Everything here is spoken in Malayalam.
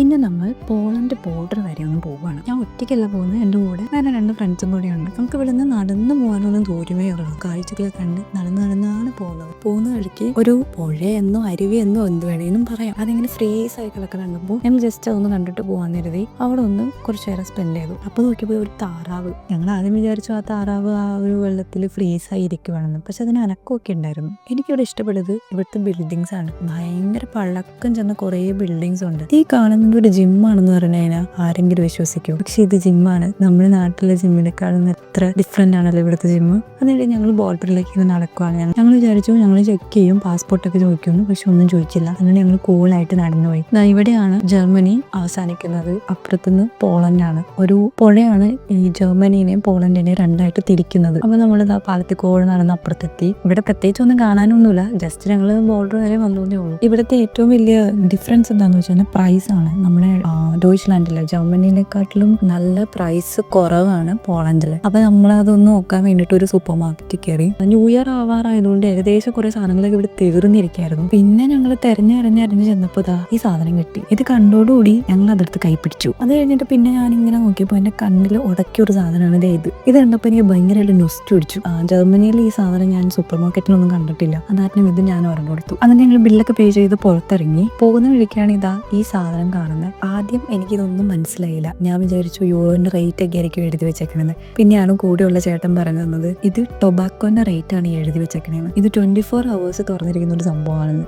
ഇന്ന് നമ്മൾ പോളണ്ട് ബോർഡർ വരെ ഒന്ന് പോവുകയാണ്. ഞാൻ ഒറ്റയ്ക്കല്ല പോകുന്നത്, എൻ്റെ കൂടെ വേറെ 2 ഫ്രണ്ട്സും കൂടെയുണ്ട്. നമുക്ക് ഇവിടെ നിന്ന് നടന്നു പോകാനൊന്നും ദൂരമേ ഉള്ളൂ. കാഴ്ചകളെ കണ്ട് നടന്നാണ് പോകുന്ന വഴിക്ക് ഒരു പുഴയെന്നോ അരുവിയെന്നോ എന്ത് വേണേലും പറയാം. അതിങ്ങനെ ഫ്രീസ് ആയി കിടക്കുന്നുണ്ടപ്പോൾ ഞങ്ങൾ ജസ്റ്റ് അതൊന്ന് കണ്ടിട്ട് പോകാൻ കരുതി അവിടെ ഒന്ന് കുറച്ച് നേരം സ്പെൻഡ് ചെയ്തു. അപ്പോൾ നോക്കിയപ്പോൾ ഒരു താറാവ്. ഞങ്ങൾ ആദ്യം വിചാരിച്ചു ആ താറാവ് ആ ഒരു വെള്ളത്തിൽ ഫ്രീസ് ആയി ഇരിക്കുവാണെന്ന്. പക്ഷെ അതിന് അനക്കമൊക്കെ ഉണ്ടായിരുന്നു. എനിക്കിവിടെ ഇഷ്ടപ്പെട്ടത് ഇവിടുത്തെ ബിൽഡിങ്സ് ആണ്. ഭയങ്കര പഴക്കം ചെന്ന കുറേ ബിൽഡിങ്സ് ഉണ്ട്. ഈ കാണുന്നത് ഒരു ജിമ്മാണെന്ന് പറഞ്ഞു കഴിഞ്ഞാൽ ആരെങ്കിലും വിശ്വസിക്കും. പക്ഷെ ഇത് ജിമ്മാണ്. നമ്മുടെ നാട്ടിലെ ജിമ്മിനെക്കാളും എത്ര ഡിഫറെന്റ് ആണല്ലോ ഇവിടുത്തെ ജിമ്മ്. അതിനിടെ ഞങ്ങൾ ബോർഡറിലേക്ക് ഇങ്ങനെ നടക്കുവാണ്. ഞങ്ങൾ വിചാരിച്ചു ഞങ്ങൾ ചെക്ക് ചെയ്യും, പാസ്പോർട്ടൊക്കെ ചോദിക്കുന്നു. പക്ഷെ ഒന്നും ചോദിച്ചില്ല. അങ്ങനെ ഞങ്ങൾ കൂളായിട്ട് നടന്നുപോയി. ഇവിടെയാണ് ജർമ്മനി അവസാനിക്കുന്നത്. അപ്പുറത്തുനിന്ന് പോളണ്ടാണ്. ഒരു പുഴയാണ് ഈ ജർമ്മനിനെയും പോളണ്ടിനെയും രണ്ടായിട്ട് തിരിക്കുന്നത്. അപ്പൊ നമ്മൾ പാലത്തിൽ കൂടെ നടന്ന് അപ്പുറത്തെത്തി. ഇവിടെ പ്രത്യേകിച്ച് ഒന്നും കാണാനൊന്നുമില്ല. ജസ്റ്റ് ഞങ്ങൾ ബോർഡർ വരെ വന്നതേ ഉള്ളൂ. ഇവിടുത്തെ ഏറ്റവും വലിയ ഡിഫറൻസ് എന്താന്ന് വെച്ചാൽ പ്രൈസ് ആണ്. നമ്മുടെ ഡോയ്ച്ച്ലാൻഡിലെ ജർമ്മനിനെക്കാട്ടിലും നല്ല പ്രൈസ് കുറവാണ് പോളണ്ടില്. അപ്പൊ നമ്മളതൊന്ന് നോക്കാൻ വേണ്ടിട്ട് ഒരു സൂപ്പർ മാർക്കറ്റിൽ കയറി. ന്യൂ ഇയർ ആവാറായതുകൊണ്ട് ഏകദേശം കുറെ സാധനങ്ങളൊക്കെ ഇവിടെ തീർന്നിരിക്കായിരുന്നു. പിന്നെ ഞങ്ങൾ തെരഞ്ഞറിഞ്ഞ് ചെന്നപ്പോ ഈ സാധനം കിട്ടി. ഇത് കണ്ടോടുകൂടി ഞങ്ങൾ അതെടുത്ത് കൈപ്പിടിച്ചു. അത് കഴിഞ്ഞിട്ട് പിന്നെ ഞാൻ ഇങ്ങനെ നോക്കിയപ്പോൾ എന്റെ കണ്ണിൽ ഉടക്കിയൊരു സാധനമാണ് ഇത് കണ്ടപ്പോൾ എനിക്ക് ഭയങ്കരമായിട്ട് നൊസ്റ്റ് പിടിച്ചു. ജർമ്മനിയിൽ ഈ സാധനം ഞാൻ സൂപ്പർ മാർക്കറ്റിലൊന്നും കണ്ടിട്ടില്ല. അതാരണം ഇത് ഞാൻ ഒരെണ്ണം കൊടുത്തു. അങ്ങനെ ഞങ്ങൾ ബില്ലൊക്കെ പേ ചെയ്ത് പുറത്തിറങ്ങി. പോകുന്ന വഴിക്കാണ് ഈ സാധനം കാണുന്നത്. ആദ്യം എനിക്കിതൊന്നും മനസ്സിലായില്ല. ഞാൻ വിചാരിച്ചു യൂറോന്റെ റേറ്റ് ഒക്കെ ആയിരിക്കും എഴുതി വെച്ചേക്കണെന്ന്. പിന്നെയാണ് കൂടെയുള്ള ചേട്ടൻ പറഞ്ഞു തന്നത് ഇത് ടൊബാക്കോന്റെ റേറ്റ് ആണ് എഴുതി വെച്ചേക്കണേന്ന്. ഇത് 24 hours തുറന്നിരിക്കുന്ന ഒരു സംഭവമാണെന്ന്.